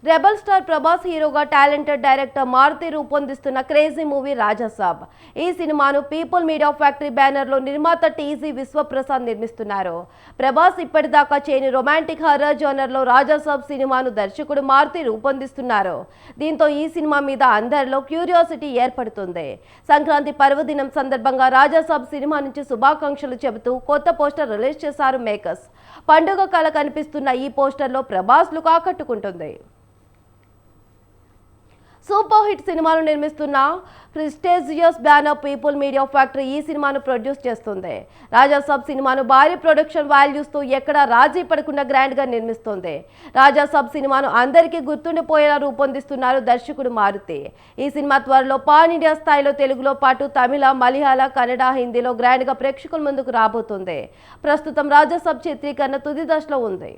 Rebel star Prabhas హీరోగా talented director Maruthi రూపొందిస్తున్న crazy movie Raja Saab. ఈ సినిమాను పీపుల్ మీడియా ఫ్యాక్టరీ బ్యానర్లో నిర్మాత టీజీ విశ్వప్రసాద్ నిర్మిస్తున్నారు. ప్రభాస్ ఇప్పటిదాకా చేయని రొమాంటిక్ హర్రర్ జోనర్లో రాజాసాబ్ సినిమాను దర్శకుడు మారుతి రూపొందిస్తున్నారు. దీంతో ఈ సినిమా మీద అందరిలో క్యూరియాసిటీ ఏర్పడుతుంది. సంక్రాంతి పర్వదినం సందర్భంగా రాజాసాబ్ సినిమా నుంచి శుభాకాంక్షలు చెబుతూ కొత్త పోస్టర్ రిలీజ్ చేశారు మేకర్స్. పండుగ కళ కనిపిస్తున్న ఈ పోస్టర్లో ప్రభాస్ లుక్ ఆకట్టుకుంటుంది. సూపర్ హిట్ సినిమాను నిర్మిస్తున్న prestigious banner people media factory ఈ సినిమాను ప్రొడ్యూస్ చేస్తుంది. రాజాసాబ్ సినిమాను భారీ ప్రొడక్షన్ వాల్యూస్తో ఎక్కడా రాజీ పడకుండా గ్రాండ్గా నిర్మిస్తుంది. రాజాసాబ్ సినిమాను అందరికీ గుర్తుండిపోయేలా రూపొందిస్తున్నారు దర్శకుడు మారుతి. ఈ సినిమా త్వరలో పాన్ ఇండియా స్థాయిలో తెలుగులో పాటు తమిళ, మలయాళ, కన్నడ, హిందీలో గ్రాండ్గా ప్రేక్షకుల ముందుకు రాబోతుంది. ప్రస్తుతం రాజాసాబ్ చిత్రీకరణ తుది దశలో ఉంది.